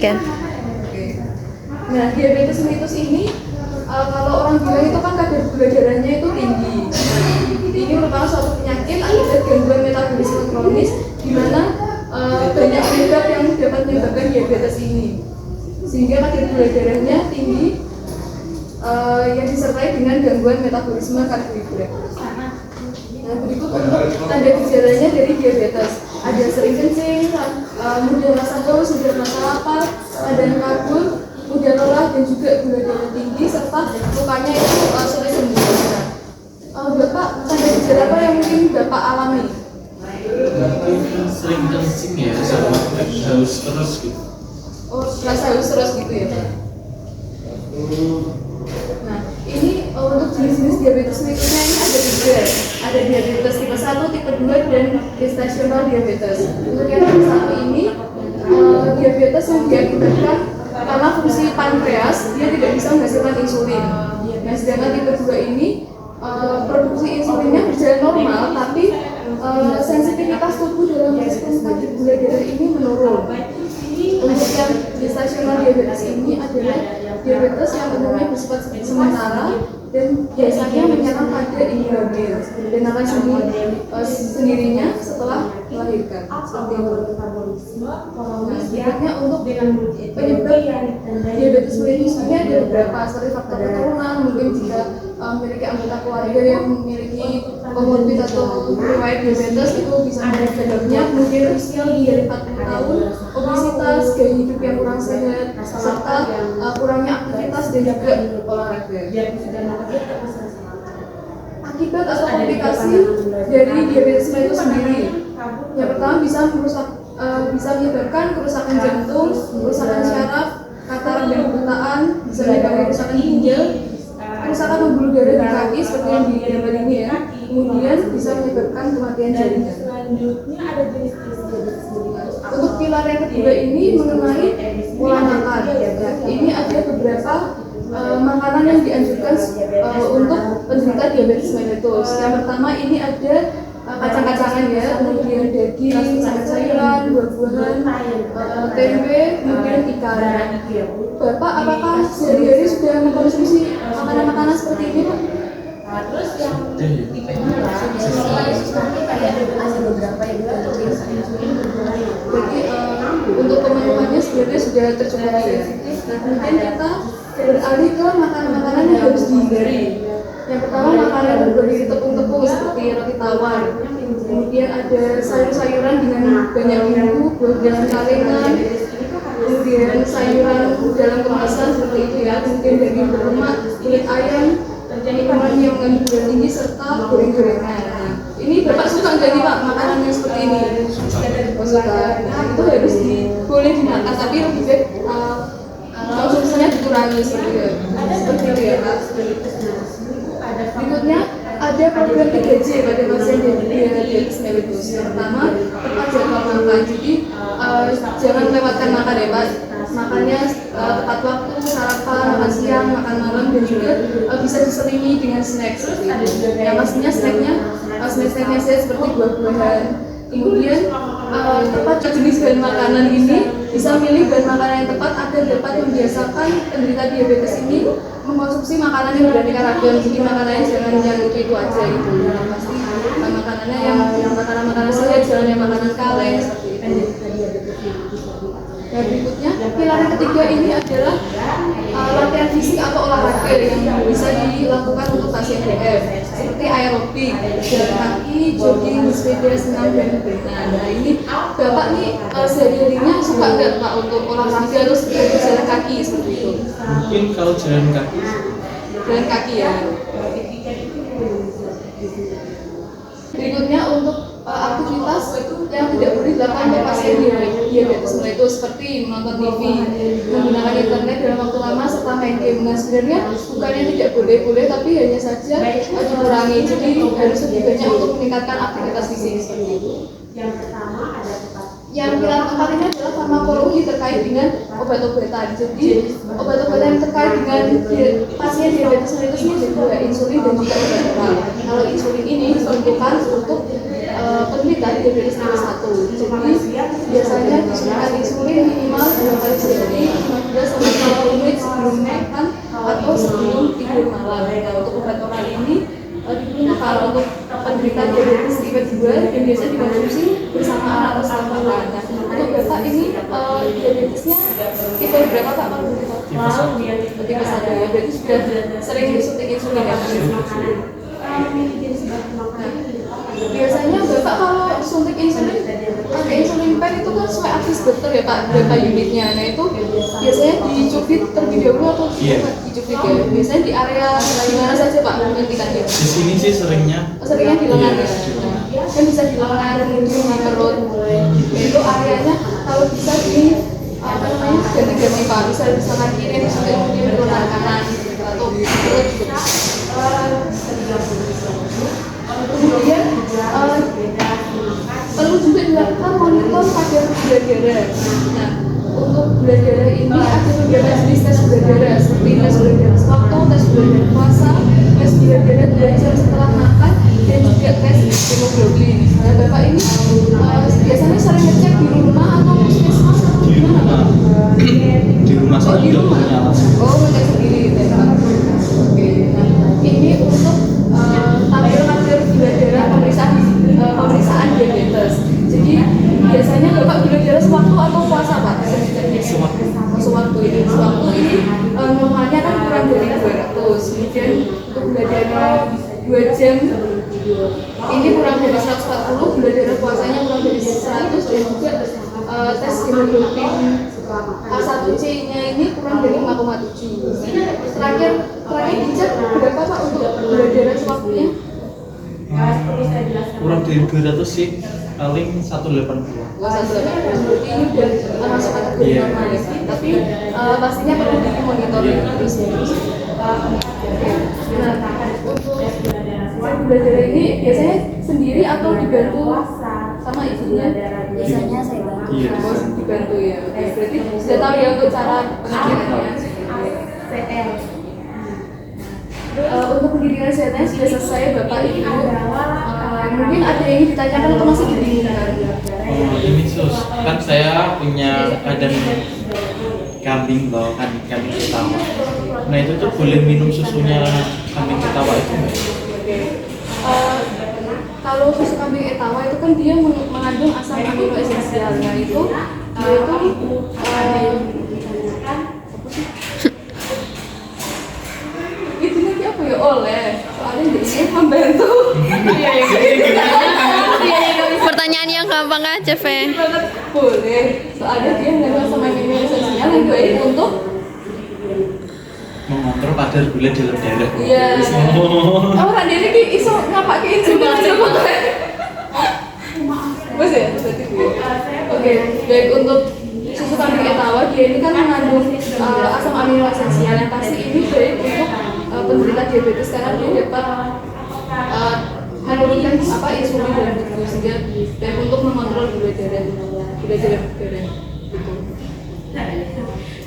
Kan? Oke. Nah, diabetes mellitus ini kalau orang bilang itu kan kadar gula darahnya itu tinggi. Ini merupakan suatu penyakit akibat gangguan metabolisme kronis di mana banyak penyebab yang dapat menyebabkan diabetes ini. Sehingga kadar gula darahnya tinggi yang disertai dengan gangguan metabolisme karbohidrat. Nah, berikut untuk tanda gejalanya dari diabetes. Ada sering kencing, mudah rasa haus, mudah rasa lapar, keadaan kabur, mudah lelah, dan juga gula darah tinggi, serta lukanya itu sulit sembuh. Bapak, tanda gejala apa yang mungkin Bapak alami? Mungkin sering kencing ya, sama haus terus gitu. Oh, rasa haus terus gitu ya, Pak? Nah, ini untuk jenis-jenis diabetes mellitusnya ini ada 3. Ada diabetes tipe 1, tipe 2, dan gestasional diabetes. Untuk yang tipe 1 ini, diabetes yang diakibatkan karena fungsi pankreas, dia tidak bisa menghasilkan insulin. Nah, sedangkan tipe 2 ini, produksi insulinnya berjalan normal, tapi sensitivitas tubuh dalam respons kadar gula darah ini menurun. Untuk yang gestasional diabetes ini adalah diabetes yang umumnya bersifat sementara dan biasanya menyerang pada ibu hamil dan akan sembuh sendirinya setelah melahirkan. Seperti itu. Nah, sebenarnya untuk penyebab diabetes mellitus ini ada beberapa, seperti faktor keturunan, mungkin jika memiliki anggota keluarga yang memiliki komorbid atau riwayat diabetes itu bisa menjadi penyebabnya. Kemudian usia lebih dari 40 tahun, obesitas, gaya hidup yang kurang sehat, serta kurangnya aktivitas dan juga olahraga. Akibat atau komplikasi dari diabetes mellitus sendiri, yang pertama bisa menyebabkan kerusakan jantung, kerusakan syaraf, katarak dan kebutaan, bisa menyebabkan kerusakan ginjal, kerusakan pembuluh darah di kaki seperti yang di gambar ini ya. Kemudian bisa menyebabkan kematian jaringan. Untuk pilar yang kedua ini mengenai pola makan. Ini ada beberapa makanan yang dianjurkan untuk penderita diabetes mellitus. Yang pertama ini ada kacang-kacangan ya, kemudian daging, sayur-sayuran, buah-buahan, tempe, kemudian ikan. Bapak apakah sehari-hari sudah mengkonsumsi makanan-makanan seperti ini, Pak? Terus yang ada beberapa yang Jadi untuk pemenuhannya sebenarnya sudah tercukupi ya. Nah, kemudian kita beralih ke makanan-makanan yang harus dihindari. Yang pertama makanan berdiri tepung-tepung seperti roti tawar. Kemudian ada sayur-sayuran dengan banyak bumbu, buah-buahan kalengan. Kemudian sayuran dalam kemasan seperti itu ya. Kemudian daging berlemak, kulit ayam, minuman yang mengandung gula tinggi serta goreng-gorengan. Nah, ini Bapak suka nggak nih Pak makanan yang seperti ini? Suka. Nah, itu harus boleh dimakan, tapi lebih baik konsumsinya dikurangi seperti itu ya Pak. Berikutnya ada program 3J pada pasien diabetes mellitus. Yang pertama, tepat jadwal makan. Jadi jangan lewatkan makan ya Pak. Makannya tepat waktu, sarapan, makan siang, makan malam, dan juga bisa diselingi dengan snack seperti itu. Yang pastinya snacknya saya seperti buah-buahan. Kemudian tepat jenis bahan makanan ini bisa milih bahan makanan yang tepat agar dapat membiasakan penderita diabetes ini mengkonsumsi makanan yang beraneka ragam. Jadi makanannya jangan yang itu aja gitu. Yang pasti makanannya yang makanan sehat, jangan yang makanan kaleng seperti itu. Nah, berikutnya pilar yang ketiga ini adalah latihan fisik atau olahraga yang bisa dilakukan untuk pasien DF seperti aerobik, jalan kaki, jogging, sepeda, senam, dan berenang. Nah, ini Bapak nih sehari-harinya suka nggak Pak untuk olahraga terus jalan kaki seperti itu? Mungkin kalau jalan kaki Ya. Berikutnya untuk aktivitas yang tidak boleh dilakukan oleh pasien diabetes mellitus seperti menonton TV, menggunakan internet dalam waktu lama, serta main game. Nah, sebenarnya bukannya tidak boleh, tapi hanya saja dikurangi. Jadi harus lebih banyak untuk meningkatkan aktivitas fisik seperti itu. Yang pilar keempat ini adalah farmakologi terkait dengan obat-obatan. Jadi obat-obatan yang terkait dengan pasien diabetes mellitus ini juga insulin dan juga obat oral. Kalau insulin ini diperuntukkan untuk penderita diabetes tipe 1. Jadi biasanya disuntikan insulin minimal 2 kali sehari penderita diabetes tipe 2 dan biasa dikonsumsi bersama anak atau setelah makan. Nah, untuk Bapak ini diabetesnya tipe berapa Pak? Tipe 1 ya, berarti sudah sering disuntik insulin ya? Biasanya Bapak kalau suntik insulin, pakai insulin pen itu kan sesuai advis dokter ya Pak, berapa unitnya. Nah itu biasanya dicubit terlebih dahulu atau dicubit ya? Biasanya di area di mana saja Pak menyuntikannya? Di sini sih seringnya. Seringnya di lengan ya? Iya. Kan bisa di lengan, kemudian di perut. Itu areanya kalau bisa di apa namanya ganti-ganti Pak, bisa misalkan kiri disuntik mungkin di lengan kanan atau perut juga bisa. Kemudian perlu juga dilakukan monitor kadar gula darah. Nah, untuk gula darah ini ada beberapa jenis tes gula darah seperti tes gula darah sewaktu, tes gula darah puasa, tes gula darah 2 jam setelah makan, dan juga tes hemoglobin. Nah, Bapak ini biasanya sering ngecek di rumah atau puskesmas atau di mana Pak? Di rumah Oh, saya di juga rumah. punya alat. Oh, ngecek sendiri gitu ya Pak. Oke, nah ini untuk tampil gula darah pemeriksaan diabetes. Jadi biasanya Bapak gula darah sewaktu atau puasa Pak? Sewaktu. Sewaktu ini normalnya kan kurang dari 200. Kemudian untuk gula darah 2 jam ini kurang dari 140, gula darah puasanya kurang dari 100, dan juga tes hemoglobin A1C-nya ini kurang dari 5,7. Terakhir dicek berapa Pak untuk gula darah sewaktunya? Kurang dari 200 sih, paling 180. Berarti ini udah termasuk kategori normal ya. Tapi pastinya perlu dimonitor terus. Nah, untuk gula darah ini biasanya sendiri atau dibantu sama ibunya? Biasanya saya bantu. Iya. Oh, dibantu ya. Oke, berarti sudah tahu ya untuk cara pengajarannya. Untuk pendidikan kesehatannya sudah selesai Bapak Ibu. Mungkin ada yang ditanyakan atau masih dibingungkan? Oh, ini sus, kan saya punya badan kambing loh, kan kambing ketawa. Nah itu tuh boleh minum susunya kambing ketawa itu nggak? Kalau susu kambing etawa itu kan dia mengandung asam amino esensial. Nah itu dia itu itu nanti apa ya oleh soalnya jadi membantu. Pertanyaan yang gampang aja, Fe. Boleh, soalnya dia mengandung asam amino esensial yang baik untuk Mengontrol kadar gula dalam darah. iya. Oh, Radiri ki iso ngapake itu coba. Bos ya, berarti gue. Oke, baik untuk susu kambing etawa dia ini kan mengandung asam amino esensial yang pasti ini baik untuk penderita diabetes karena dia dapat menurunkan insulin dalam tubuh sehingga baik untuk mengontrol gula darah gitu.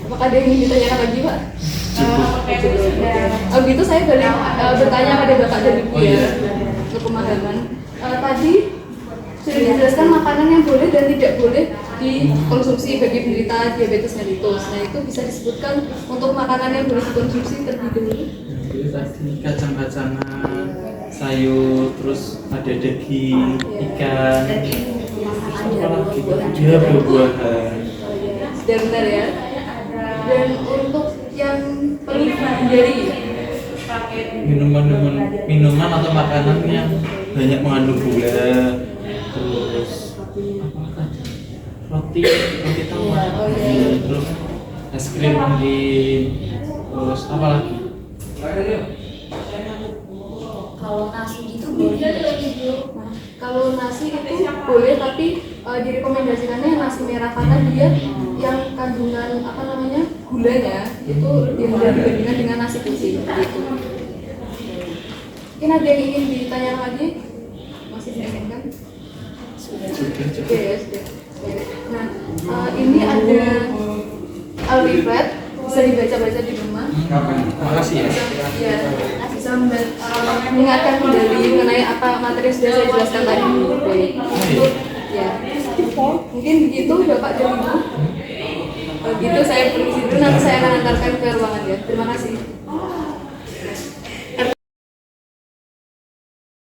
Apakah ada yang ingin ditanyakan lagi Pak? Oh gitu, saya boleh bertanya pada Bapak dan Ibu ya untuk pemahaman. Tadi sudah dijelaskan makanan yang boleh dan tidak boleh dikonsumsi bagi penderita diabetes mellitus. Nah itu bisa disebutkan untuk makanan yang boleh dikonsumsi terlebih dahulu. Tadi kacang-kacangan, sayur, terus ada daging, ikan, terus apa lagi? Dia buah-buahan. Sudah benar ya. Dan untuk yang perlu dihindari minuman atau makanan yang banyak mengandung gula, terus apa tadi? Roti tawar, terus es krim mungkin, terus apa lagi? Kalau nasi itu boleh. Nah, kalau nasi itu boleh tapi direkomendasikannya nasi merah karena dia yang kandungan gulanya itu lebih rendah dibandingkan dengan nasi putih gitu. Mungkin ada yang ingin ditanya lagi? Masih diinginkan? Oke ya sudah. Nah ini ada leaflet bisa dibaca-baca di rumah. Makasih ya. Ya, bisa mengingatkan kembali mengenai apa materi yang sudah saya jelaskan tadi. Untuk ya, mungkin begitu Bapak dan Ibu. Begitu saya permisi dulu, nanti saya akan antarkan ke ruangan ya. Terima kasih.